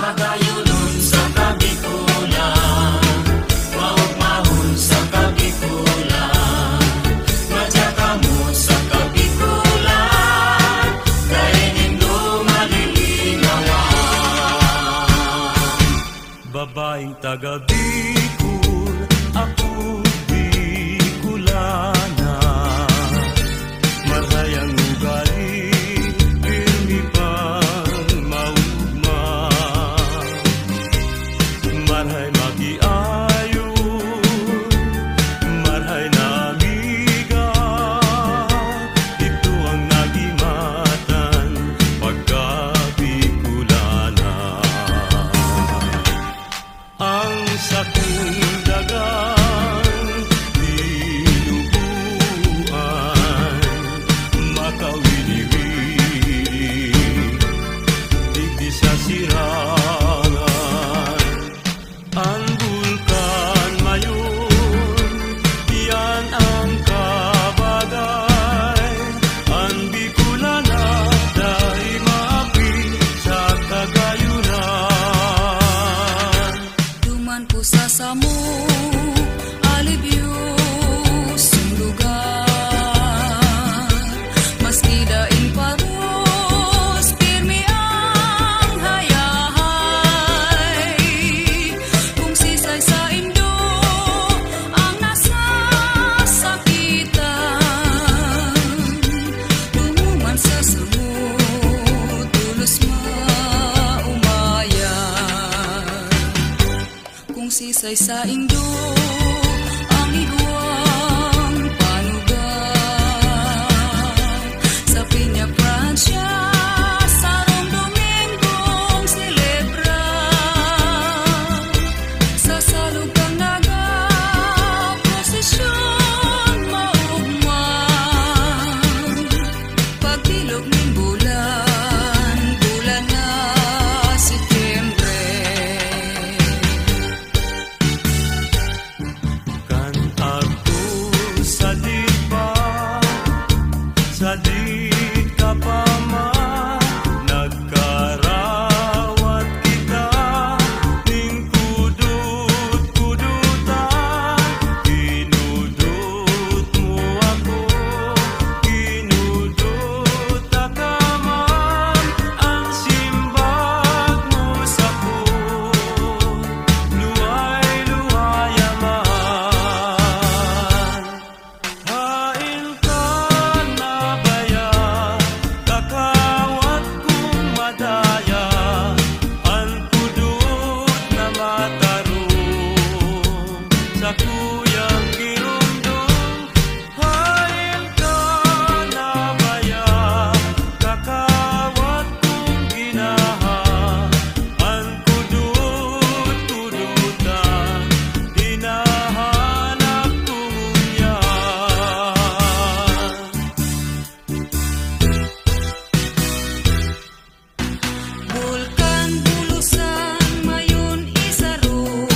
Magayunon sa Kabikulan, maugmahon sa Kabikulan, majakamo sa Kabikulan, kainin lumalilinawan. Babaeng taga Bicol, ako Bicolana, marhayang ugali, pirmi pang maugma, marhay magiayo, marhay na amiga, ito ang nagimatan pagka Bicolana. Ang sakong dagang dinubuan, makawili-wili, digdi sa sirangan. Ang bulkan mayon, yan ang kabagay. Ang Bicolana, dahil maapi sa kagayunan. Duman po sa samo, alibyo, sumlugar. Maski daing paros, pirmi ang hayahay. Kung sisay sa Indo, ang nasa sakitan. Tumuman sa samo, tulos maumayan. Kung sisay sa Indo, ang iguang panugang. Sa Piña Francia, sarong Domingong silebra. Sa salugang naga, prosesyon maugman. Pagtilog ng bulan, bulan na Setyembre. Kan ako sa dipa, sa di ka pa man, nagkarawat kita, ning kudut-kudutan, kinudut mo ako, kinudut ka man, ang simbag mo sa ko, luway-luwayaman. Hain ka na baya, kakawat kong madaya, ang kudut na matarong, sa kuyang girundong. Hain ka na baya, kakawat kong ginaha, ang kudut-kudutan, hinahanap kong yan. Bulkan bulusan mayon isaro,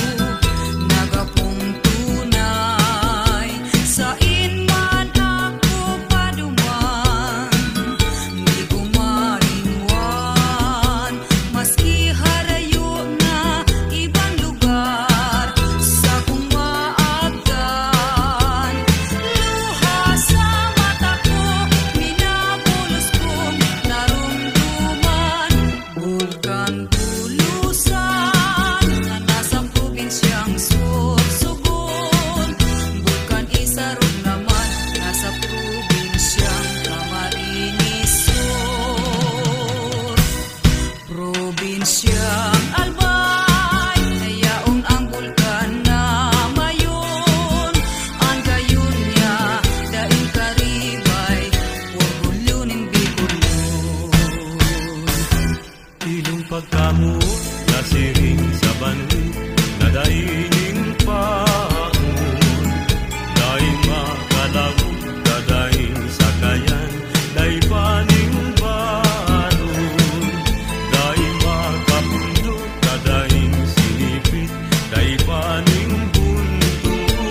nagapong tunay. Sa inman ako paduman, di ko marinwan. Maski harayo na ibang lugar, sa kong maagdan. Luha sa mata ko, minabulos kong narumduman. Bulkan bulusan na nasa probinsyang Sorsogon. Bulkan isarog naman nasa probinsyang Camarines Sur. Probinsyang Albay, nayaon ang bulkan na mayon. Ang gayon niya, daing karibay, orgulyonin Bicolon. Ilong pagkamo, nasiring sa banli, na daining paon. Daing makalaw, dadaing sakayan, daing paning baron. Daing makapundot, dadaing sinipit, daing paning buntun.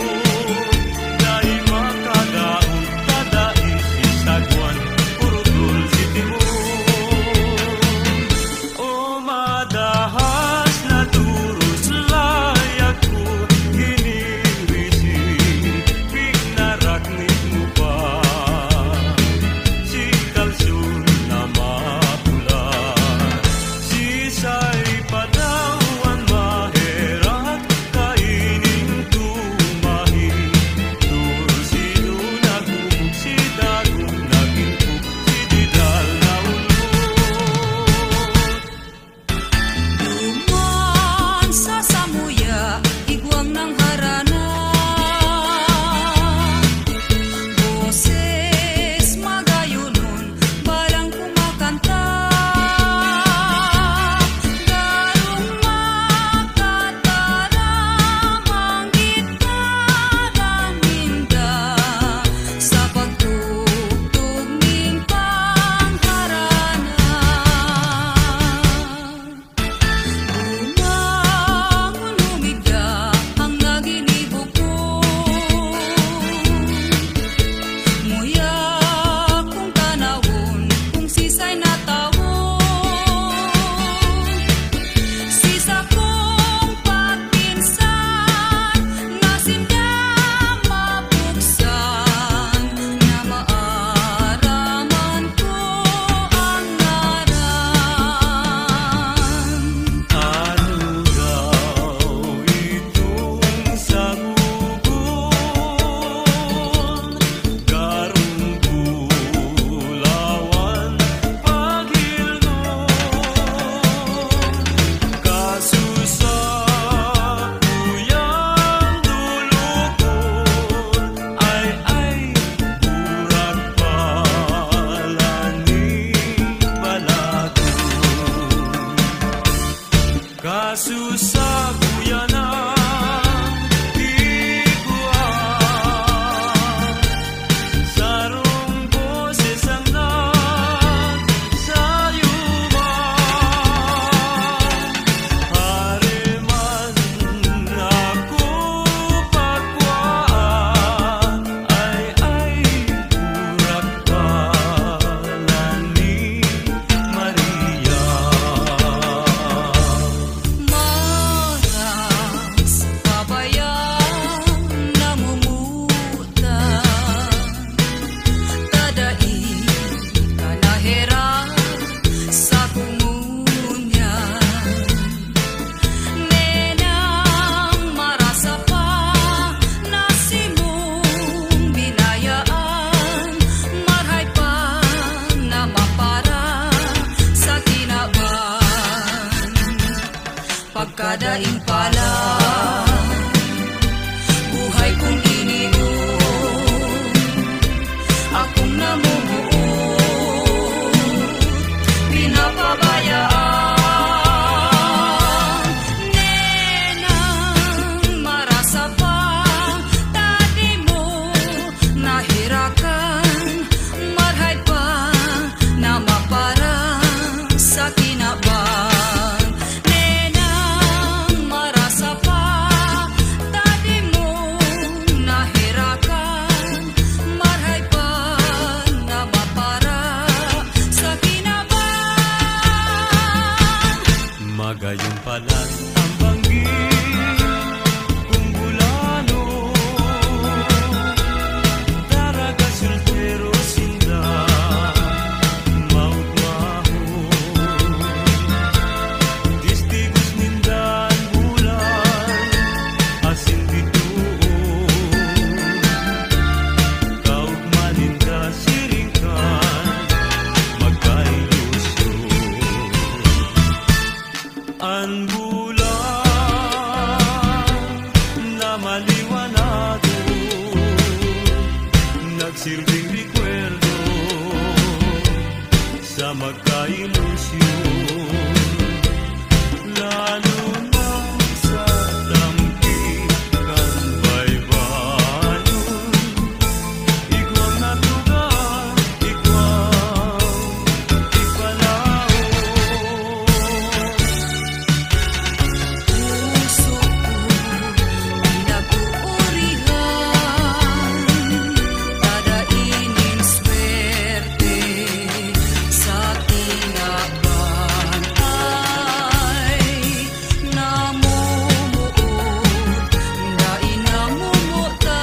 Daing makadaon, dadaing sisagwan, purutol si timon. O madahan Kasusabuyan ang iguan, sarong boses ang nagsayuman. Hareman ako pagwaan, ay uraktalan ni Maria. Maras kabayan namumutan, tadai kalahera sa kumunyan. Nenang marasa pa nasimong binayaan, marhay pa na mapara sa kinaban. Pagkadaing pala, buhay kong ininom, akong namumuot, pinapabayaan. Nenang marasa pa, tadi mo nahirakan, marhay pa na maparang sa kinaban. Nenang marasa pa, tadi mo nahirakan, marhay pa na mapara sa kinaban. Magayon pala ang banggit kung bulano, daraga sultero sinda maut-maho. Distigos nindan bulan asin bituon, kaugmaninda siringkan magkailusyon. Ang bulan na maliwanado, nagsilbing rekwerdo sa magkailusyon. Lalo na sa tampikan baybayon, igwang natugan, igwang ipalaon. Puso ko pinag-uurihan, tadainin swerte sa kinaban. Ay namumuot, dain namumutan,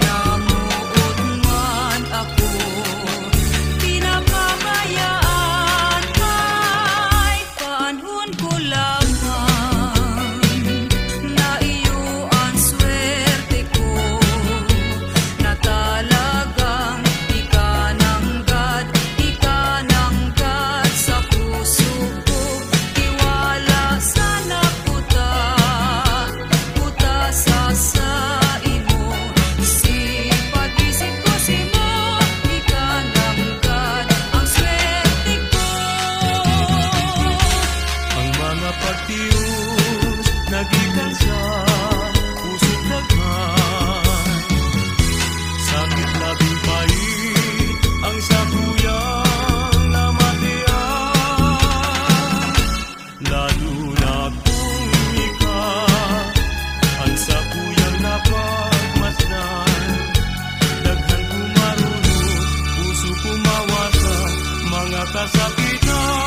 namuot man ako, pinapabayaan. Ay panahon ko lamang, na iyo ang swerte ko, na talagang ikananggad sa puso ko. Tiwala sa naputa, puta sa imo, sipag-isip ko simo, ikananggad ang swerte ko. Ang mga pagtiyos nagikan sa puso't daghan, sakit labing pait ang sabuyang namatian. Lalo na kung ikaw ang sabuyang napagmasdan, daghan kumarunod, puso kumawasan mga kasakitan.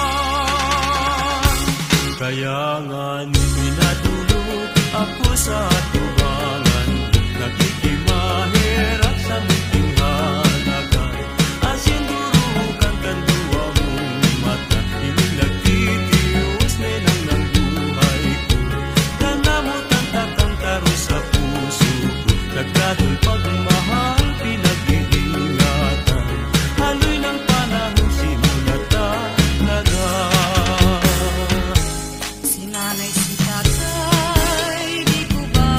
Kaya nga ni pinadulog ako sa tubangan, nakikimahirap sa munting halagan. Asin durukan kanduwa mong mata, ining nagtitios nenang ng buhay ko. Kanamutan takang taro sa puso ko, nagdadol pagmahal, pinag-iingatan. Haloy ng panahon sinulata talaga. Si nanay, si tatay, di ko ba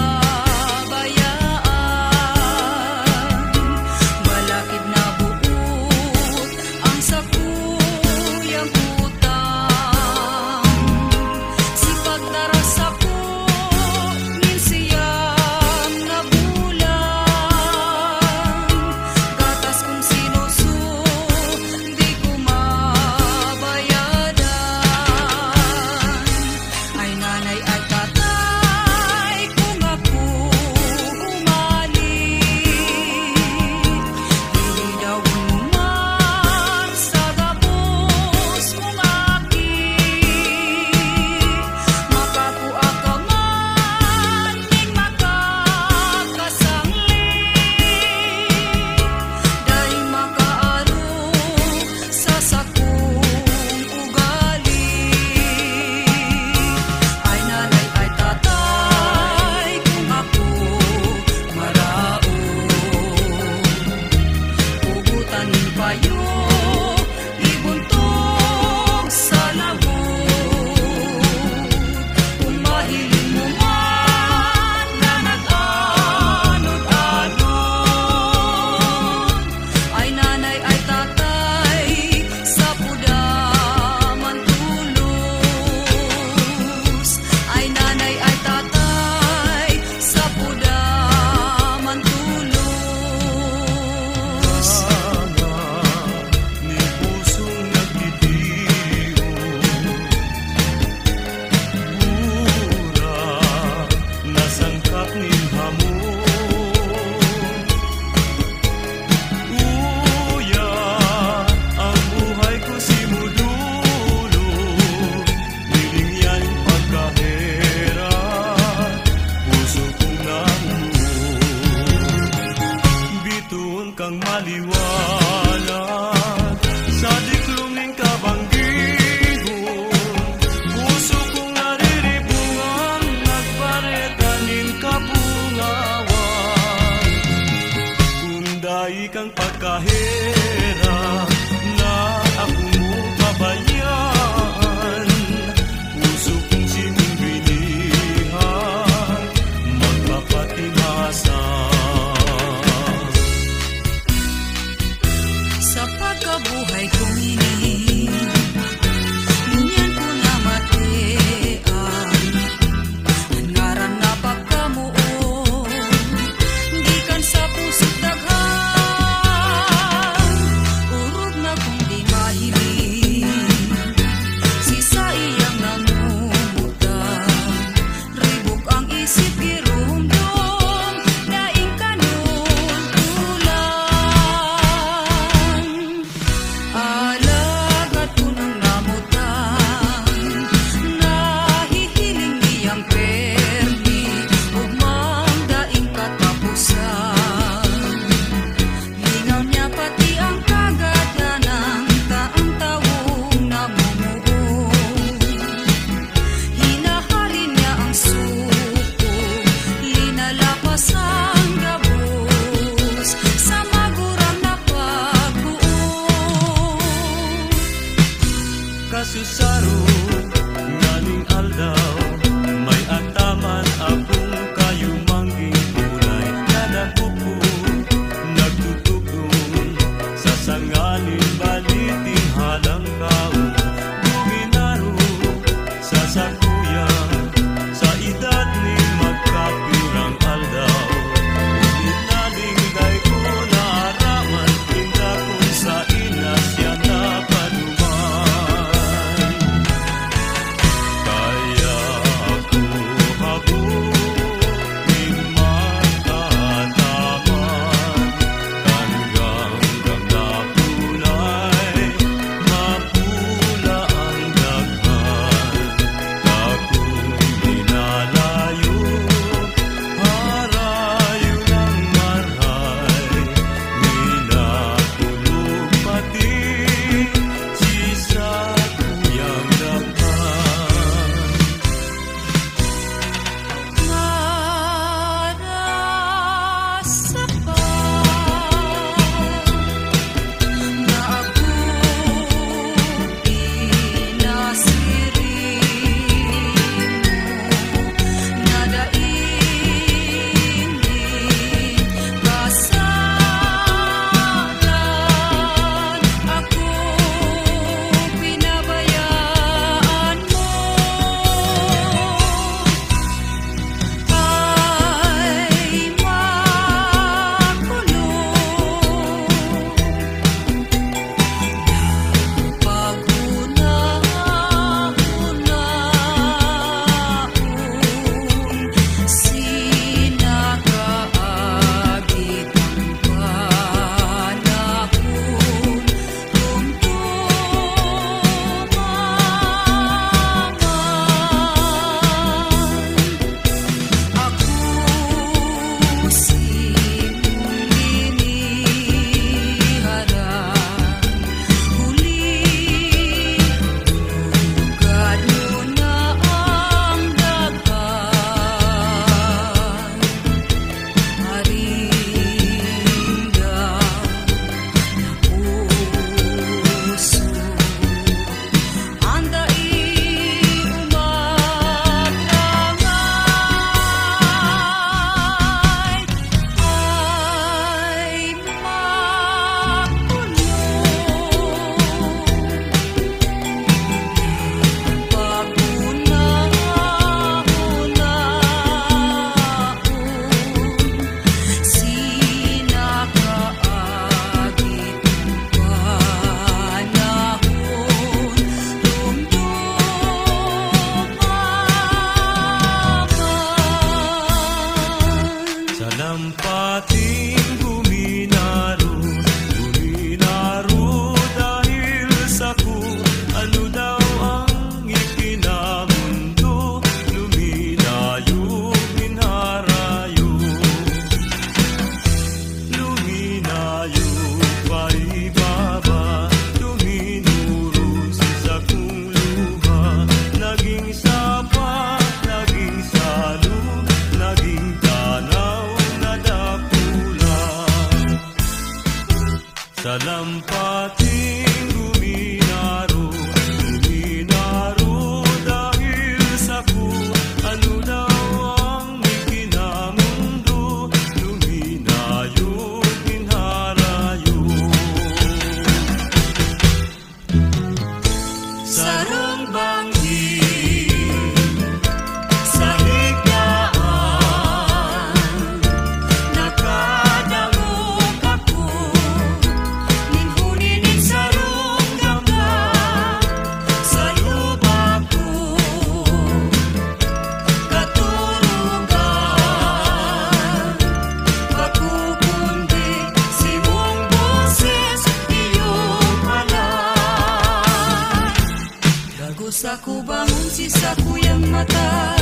Saku bangun sisaku yang mata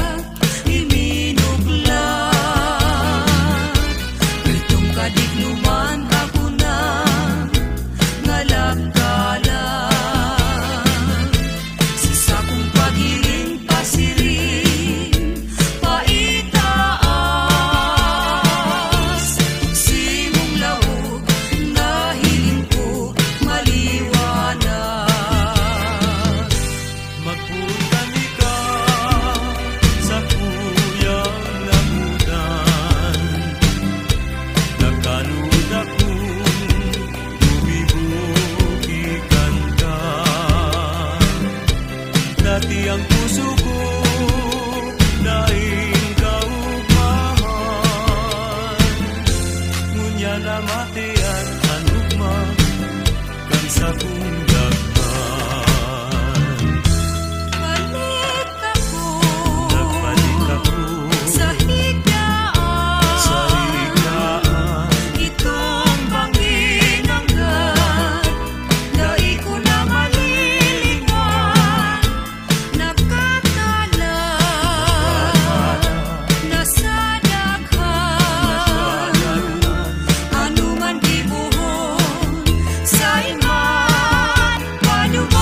iminuglat Itong kadignuman ako na ngalagkalan Sisakong pagiling pasiring paitaas Simong laog na hiling ko maliwanag dati ang puso ko daing kaugmahan. Ngunya na matian ang ugma kan sa kong daghan. Balik ako Nagbalik ako sa higdaan, sa higaan. itong bangin hanggan, dai ko na malilingan, nakatala na sa daghan, ano man gibuhon sa iman panuman.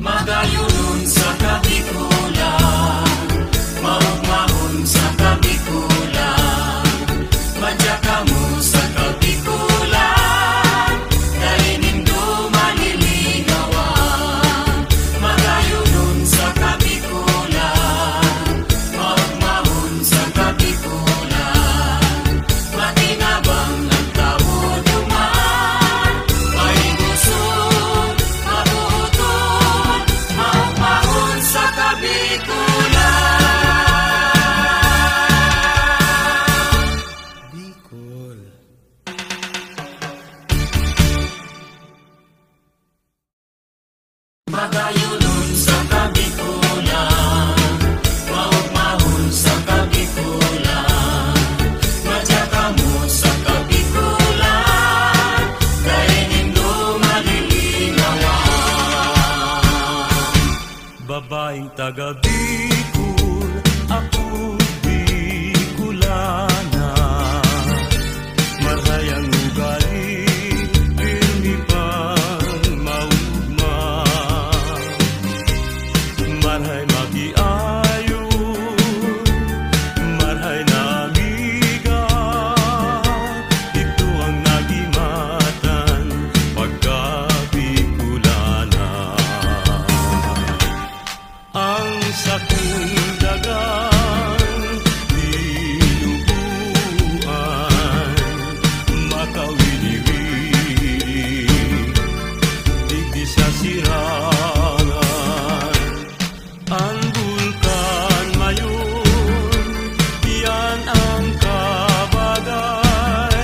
Magayunon sa kabikulan, maugmahon sa kabikulan, madya mo sa kabikulan, dahil maliligawan. Magayunon sa kabikulan, maugmahon sa kabikulan, matinabang ang tao duman, may gusto, mabuton, maugmahon sa kabikulan. Bicol. Magayunon sa kabikulan, maugmahon sa kabikulan, madya mo sa kabikulan, dahil maliligawan. Babaeng taga Bicol, ako Bicolana. Marhayang ugali, pirmi pang maugma. Marhay magiayo, marhay na amiga. Ito ang nagimatan pagka Bicolana. Ang sakong dagan dinubuan, makawili-wili, digdi sa sirangan. Ang bulkan mayon, yan ang kabagay.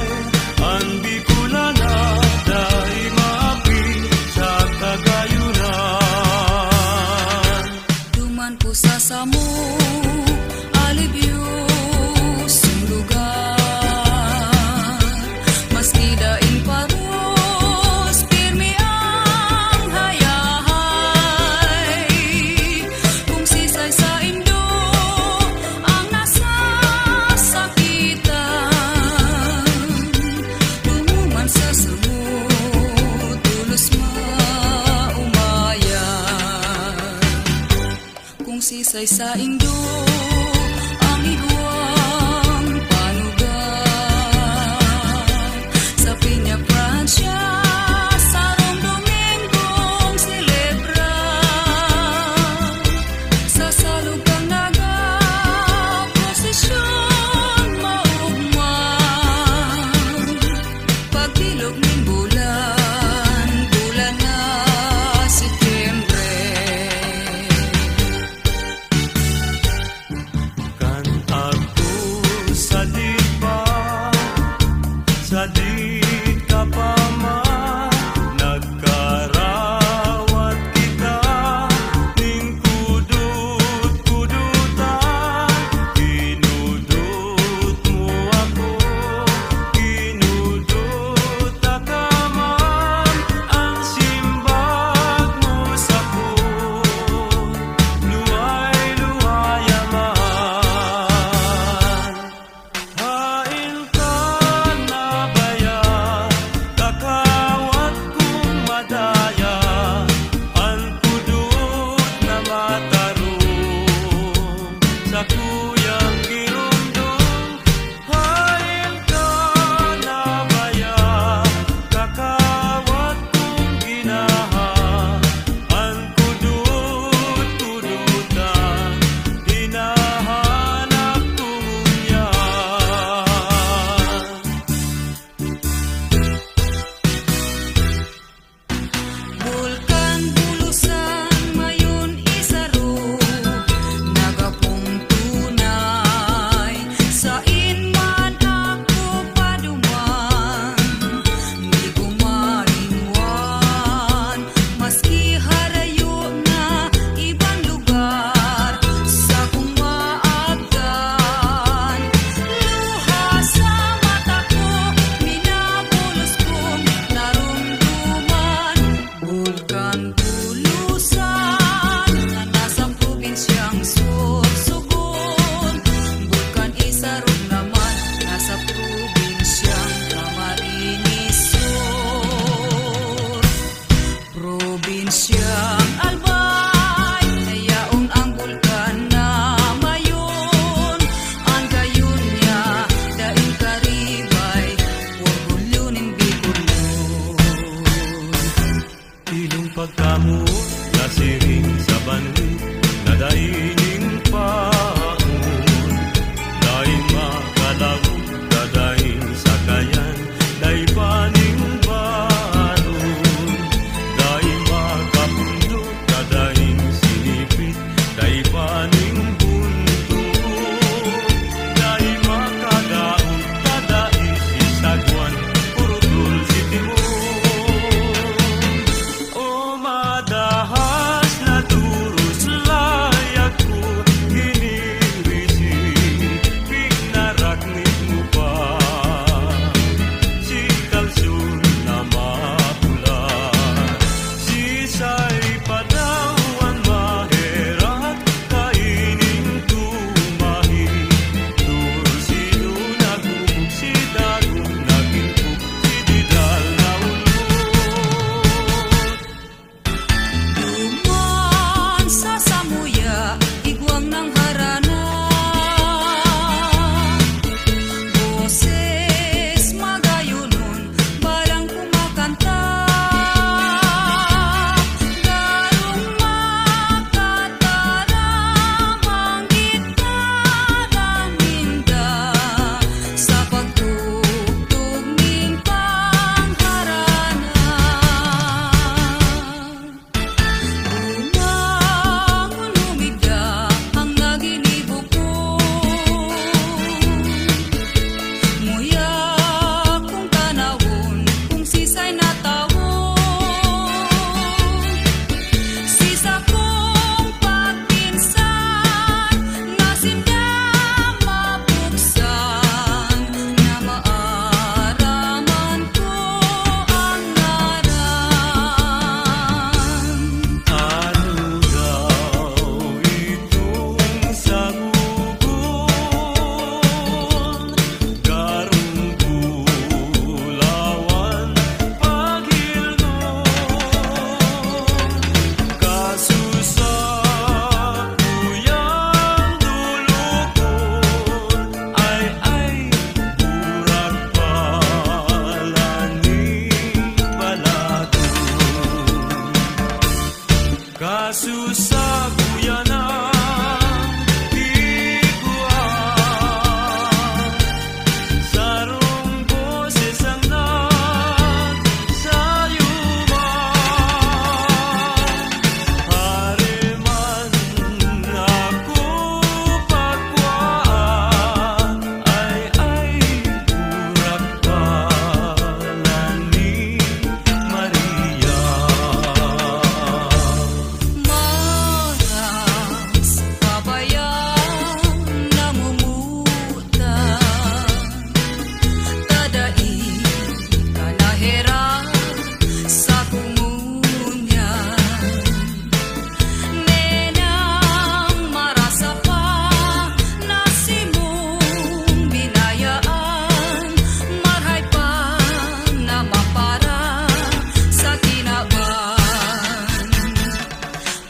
Ang Bicolana dahil maapi sa kagayunan. Duman ko sa samok, alibyo sing lugar, maski daing paros, pirmi ang hayahay. Kung sisay sa indo ang nasasakitan, lumuman sa samot, tulos maumayan. Kung sisay sa indo ang iguang panugan, sa Piña Francia sarong Domingong celebra, sa salugang naga prosesyon maugman, pagbilog ng bulan, bulan na Setyembre.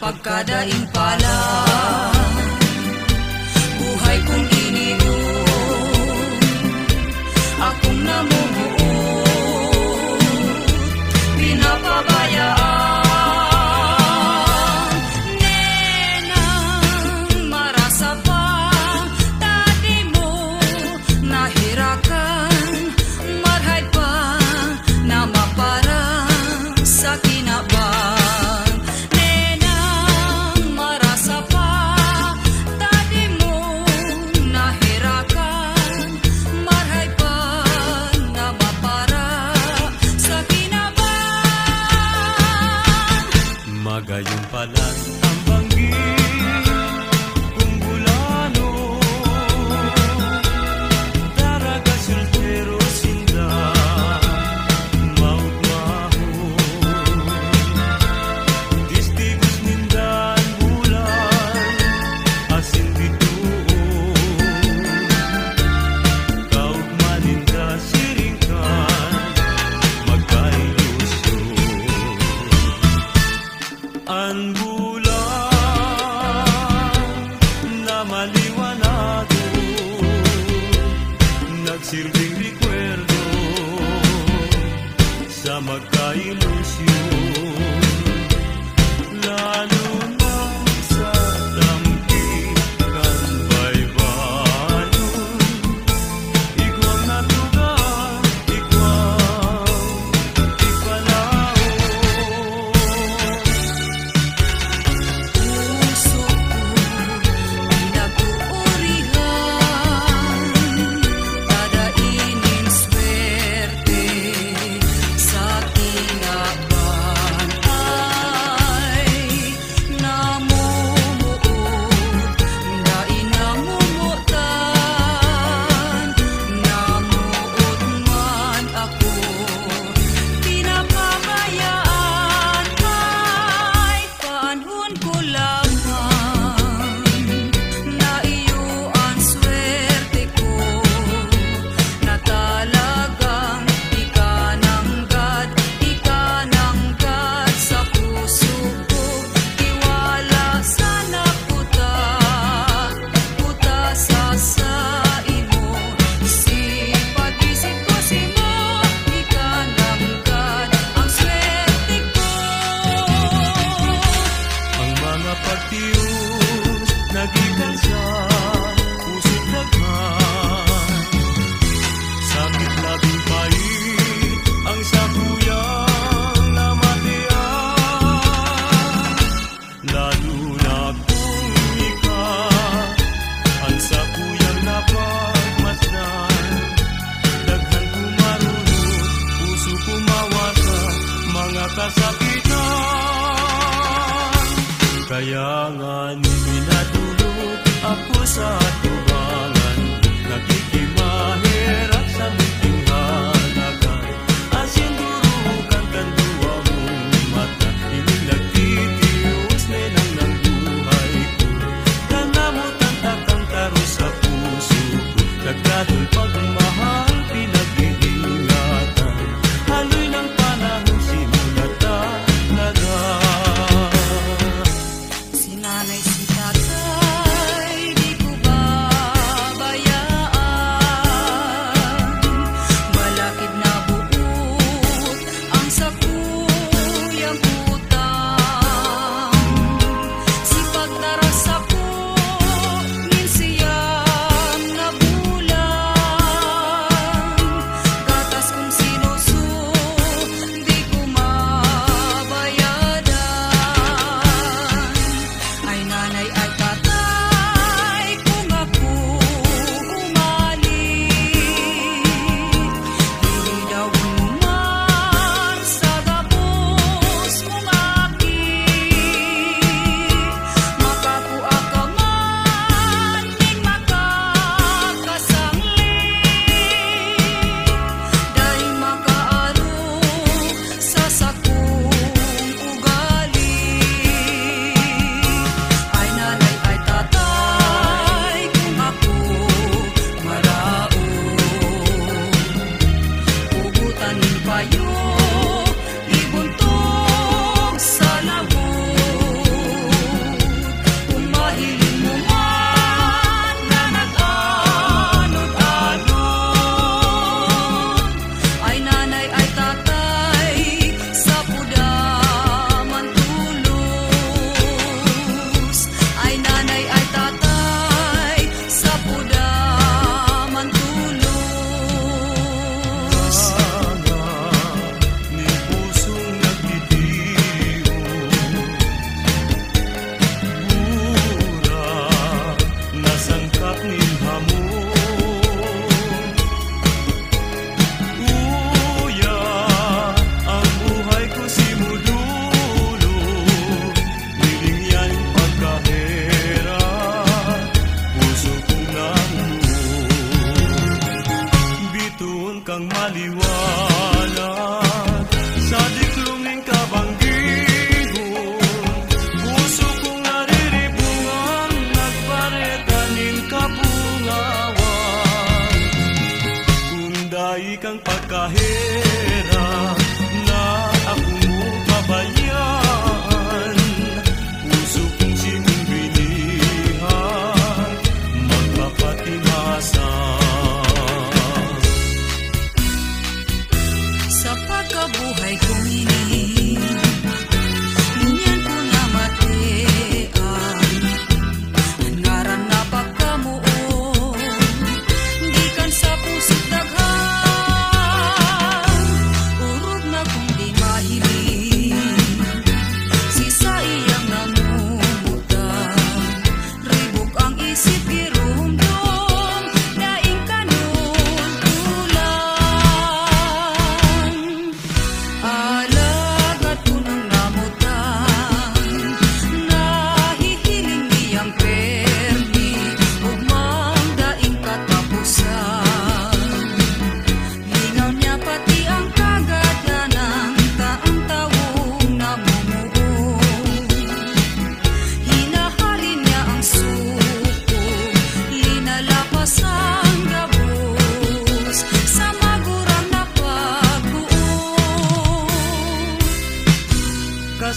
pagkadaing pala. Buhay kong iniuot, akong namumuot, pinapabayaan. Nenang marasa pa, tati mo nahirakan, marhay pa na maparang sa kinabang. Nenang marasa pa, tati mo nahirakan, marhay pa na maparang sa kinabang. Magayon pala ang banggit kung bulano, daraga sultero sinda, maut-maho, distigos nindan bulan, asin bituon, kaug maninda siringkan, magkailusyon. Ang bulan na maliwanado, nagsilbing rekwerdo sa magkailusyon. Lalo na sa dampikan baybayon, ikaw natugang, ikaw ipalaon. Puso ko pinag-uurihan, dadainin swerte sa kinabang. Ay namumuot, dain namumutan, namuot man ako, pinapabayaan. Ay panahon ko lamang, na iyo ang swerte ko, na talagang ikananggad sa puso ko. Tiwala sana puta sa imo, sipag-isip ko simo, ikananggad ang swerte ko. Ang mga pagtiyos nagikan sa puso't daghan, sakit labing pait ang sakuyang namatian. Lalo na kung ikaw ang sakuyang napagmasdan, daghan kumarunod, puso kumawasa, mga kasakitan. Kaya nga ni minadulog ako sa tubangan, nakikimahirap sa munting halagan. Asin durukan kan duwa mong mata, inilagtitios nenang ng buhay ko. Tanamutan takang taro sa puso ko, nagdadol pagmahal, pinag-iingatan. Haloy ng panahon simulat talaga. Si nanay, si tatay, di ko babayaan.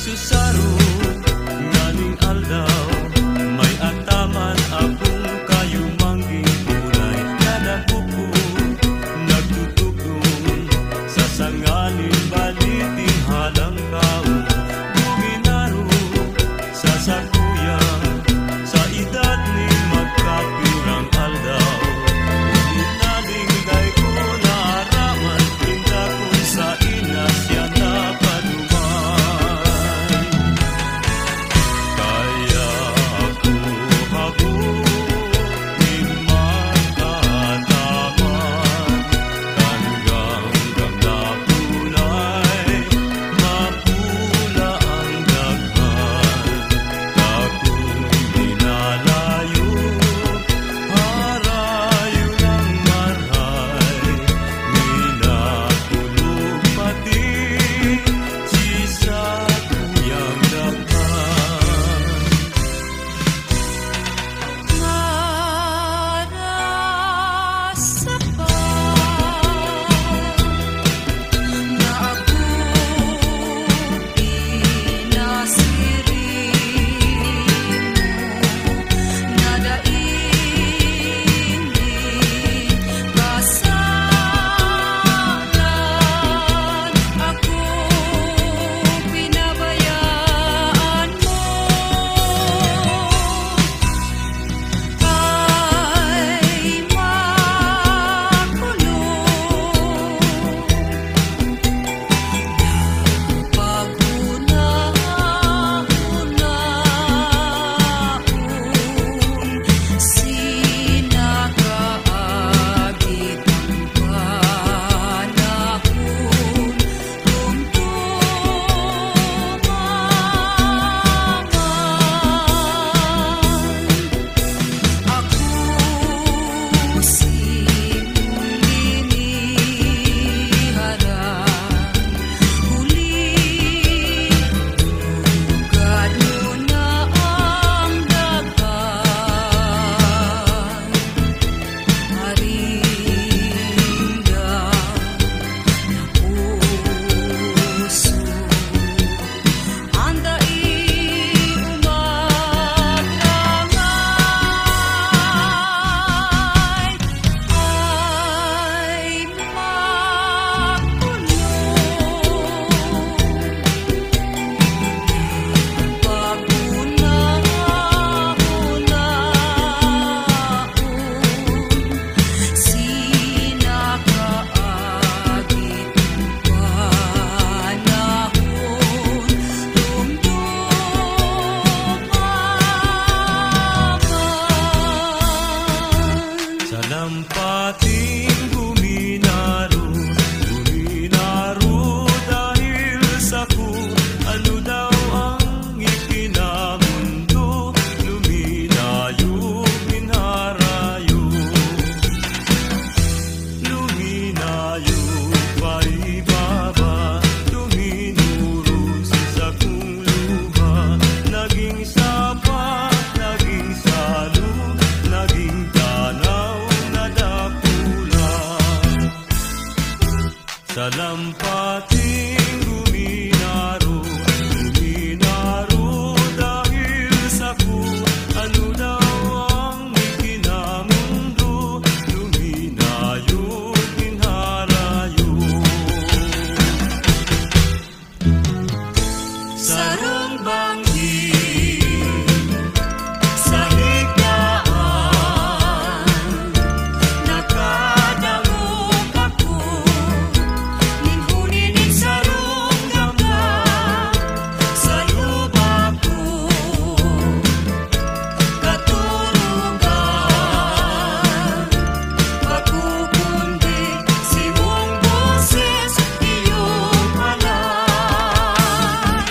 Kasusaro nganing aldaw may ataman akong kayo mangging kulay nadapuko nagtutugtong sa sanganin baliting halang kao Buminaro sa sakuya sa edad ni magkapirang aldaw Inaling day ko naaraman pinta ko sa inas yan napaduman Kaya ako habunin magkataman Hanggang gamnapunay mapula ang daghan Takong minalayo harayo ng marhay Minakulog pati sisa kuyang daghan Marasapa na ako pinasiri mo nadaingin kasalan ako pinabayaan mo ay makulong paguna-unaon sinakaagit ang panahon Ako sinilihara huli Ugad mo na ang daghan Haringa na puso Andai umagrangay ay makulong paguna-unaon sinakaagit ang panahon dumdumaman Sa lampating guminaro dahil sa ku ano daw ang ikinamundo luminayo minharayo luminayo paibaba luminuro sa kung luha naging sapa naging salo naging tanaw na dakula sa lampating guminaro dahil sa ku ano daw ang ikinamundo luminayo minharayo Sarong bangging sa higdaan nakadangog ako ninhunin sarong gamba sa lupa ko katurungan pagkukundi si mong boses iyong halay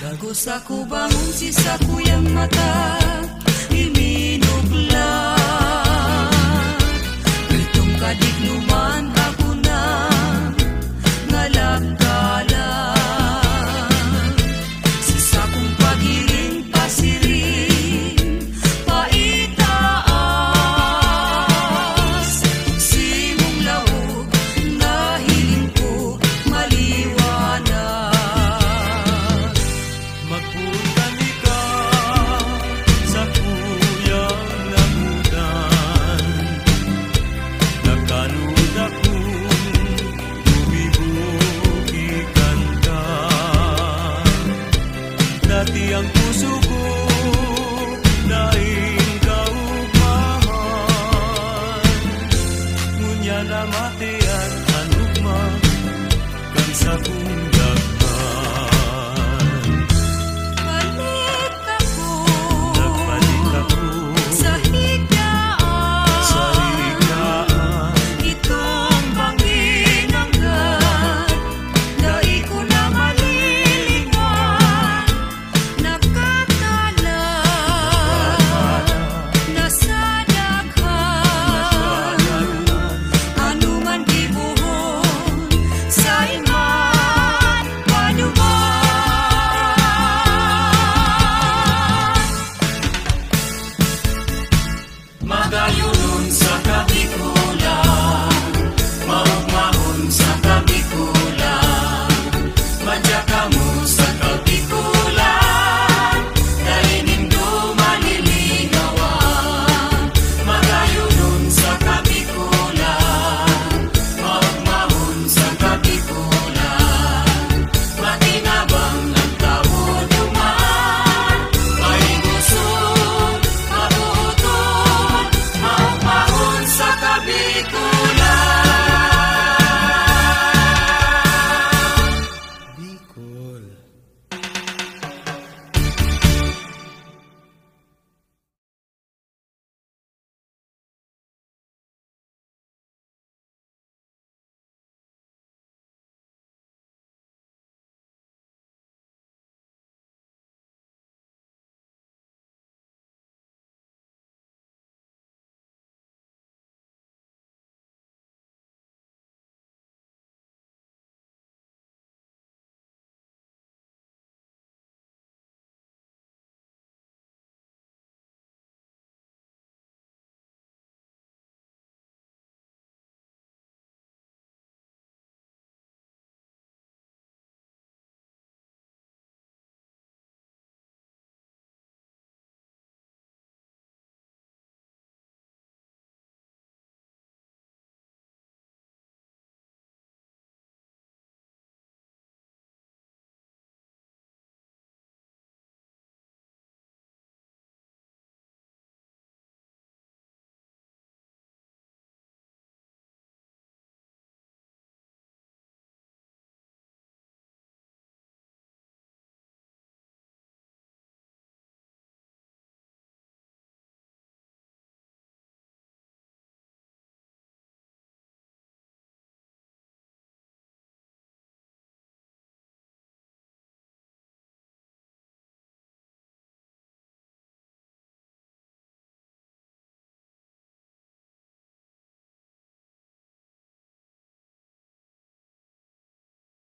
Lagos ako bangon si sa kuyang mata iminugla Itong kadikluman ako na ngalagkalan Si sa kong pagiling pasirin paitaas Si mong laog na hiling ko maliwanag dati ang puso